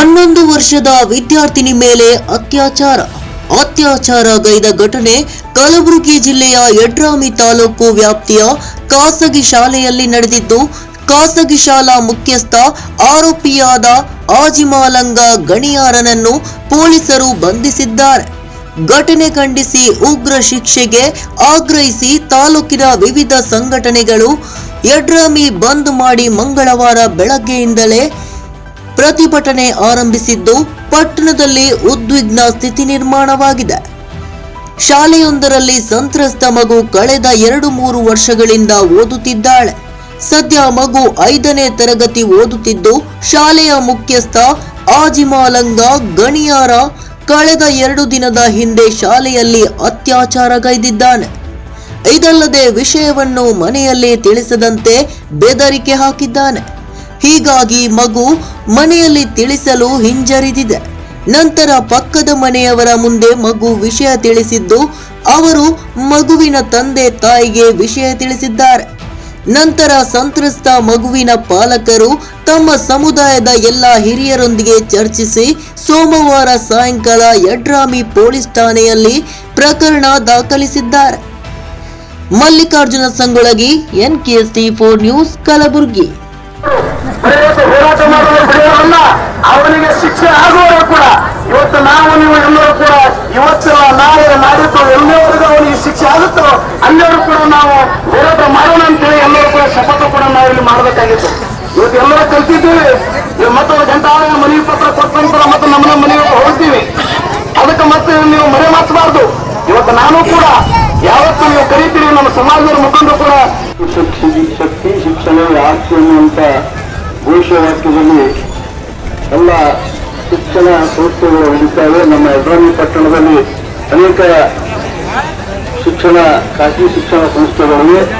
11 ವರ್ಷದ ವಿದ್ಯಾರ್ಥಿನಿ ಮೇಲೆ ಅತ್ಯಾಚಾರಗೈದ ಘಟನೆ ಕಲಬುರಗಿ ಜಿಲ್ಲೆಯ ಯಡ್ರಾಮಿ ತಾಲೂಕು ವ್ಯಾಪ್ತಿಯ ಖಾಸಗಿ ಶಾಲೆಯಲ್ಲಿ ನಡೆದಿದ್ದು, ಖಾಸಗಿ ಶಾಲಾ ಮುಖ್ಯಸ್ಥ ಆರೋಪಿಯಾದ ಆಜಿಮಾಲಂಗ ಗಣಿಯಾರನನ್ನು ಪೊಲೀಸರು ಬಂಧಿಸಿದ್ದಾರೆ. ಘಟನೆ ಖಂಡಿಸಿ ಉಗ್ರ ಶಿಕ್ಷೆಗೆ ಆಗ್ರಹಿಸಿ ತಾಲೂಕಿನ ವಿವಿಧ ಸಂಘಟನೆಗಳು ಯಡ್ರಾಮಿ ಬಂದ್ ಮಾಡಿ ಮಂಗಳವಾರ ಬೆಳಗ್ಗೆಯಿಂದಲೇ ಪ್ರತಿಭಟನೆ ಆರಂಭಿಸಿದ್ದು, ಪಟ್ಟಣದಲ್ಲಿ ಉದ್ವಿಗ್ನ ಸ್ಥಿತಿ ನಿರ್ಮಾಣವಾಗಿದೆ. ಶಾಲೆಯೊಂದರಲ್ಲಿ ಸಂತ್ರಸ್ತ ಮಗು ಕಳೆದ 2-3 ವರ್ಷಗಳಿಂದ ಓದುತ್ತಿದ್ದಾಳೆ. ಸದ್ಯ ಮಗು 5ನೇ ತರಗತಿ ಓದುತ್ತಿದ್ದು, ಶಾಲೆಯ ಮುಖ್ಯಸ್ಥ ಆಜಿಮಾಲಂಗ ಗಣಿಯಾರ ಕಳೆದ 2 ದಿನದ ಹಿಂದೆ ಶಾಲೆಯಲ್ಲಿ ಅತ್ಯಾಚಾರಗೈದಿದ್ದಾನೆ. ಇದಲ್ಲದೆ ವಿಷಯವನ್ನು ಮನೆಯಲ್ಲಿ ತಿಳಿಸದಂತೆ ಬೆದರಿಕೆ ಹಾಕಿದ್ದಾನೆ. ಹೀಗಾಗಿ ಮಗು ಮನೆಯಲ್ಲಿ ತಿಳಿಸಲು ಹಿಂಜರಿದಿದೆ. ನಂತರ ಪಕ್ಕದ ಮನೆಯವರ ಮುಂದೆ ಮಗು ವಿಷಯ ತಿಳಿಸಿದ್ದು, ಅವರು ಮಗುವಿನ ತಂದೆ ತಾಯಿಗೆ ವಿಷಯ ತಿಳಿಸಿದ್ದಾರೆ. ನಂತರ ಸಂತ್ರಸ್ತ ಮಗುವಿನ ಪಾಲಕರು ತಮ್ಮ ಸಮುದಾಯದ ಎಲ್ಲ ಹಿರಿಯರೊಂದಿಗೆ ಚರ್ಚಿಸಿ ಸೋಮವಾರ ಸಾಯಂಕಾಲ ಯಡ್ರಾಮಿ ಪೊಲೀಸ್ ಠಾಣೆಯಲ್ಲಿ ಪ್ರಕರಣ ದಾಖಲಿಸಿದ್ದಾರೆ. Mallikarjuna Sangolagi, NKST4 news, Kalaburagi. ಹೋರಾಟ ಮಾಡುವ ಅವನಿಗೆ ಶಿಕ್ಷೆ ಆಗುವವರು ಕೂಡ ಇವತ್ತು ನಾವು ನೀವು ಎಲ್ಲರೂ ಕೂಡ ಇವತ್ತು ನಾಳೆ ನಾಡಿದ್ದು ಎಲ್ಲವರೆಗೂ ಅವನಿಗೆ ಶಿಕ್ಷೆ ಆಗುತ್ತೋ ಅಲ್ಲಿಯವರು ಕೂಡ ನಾವು ಹೋರಾಟ ಮಾಡೋಣ ಅಂತೇಳಿ ಎಲ್ಲರೂ ಕೂಡ ಶಪಥ ಕೂಡ ನಾವು ಇಲ್ಲಿ ಮಾಡಬೇಕಾಗಿತ್ತು. ಇವತ್ತು ಎಲ್ಲರೂ ಕಲ್ತಿದ್ದೀವಿ. ಮತ್ತೊಂದು ಗಂಟಾಳ ಮನವಿ ಪತ್ರ ಕೊಟ್ಟು ಕೂಡ ಮತ್ತೆ ನಮ್ಮ ಮನೆಗೆ ಹೋಗ್ತೀವಿ. ಅದಕ್ಕೆ ಮತ್ತೆ ನೀವು ಮರೆ ಮಾಚಬಾರ್ದು. ಇವತ್ತು ನಾನು ಕೂಡ ಯಾವತ್ತು ನೀವು ಕರೀತೀರಿ ನಮ್ಮ ಸಮಾಜದ ಮುಖಂಡರು ಕೂಡ ಶಕ್ತಿ ಶಿಕ್ಷಣವೇ ಆಸ್ತಿ ಅನ್ನುವಂತ ಘೋಷವಾಕ್ಯದಲ್ಲಿ ಎಲ್ಲ ಶಿಕ್ಷಣ ಸಂಸ್ಥೆಗಳು ನಡೀತಾವೆ. ನಮ್ಮ ಯಡ್ರಾಮಿ ಪಟ್ಟಣದಲ್ಲಿ ಅನೇಕ ಖಾಸಗಿ ಶಿಕ್ಷಣ ಸಂಸ್ಥೆಗಳಿವೆ.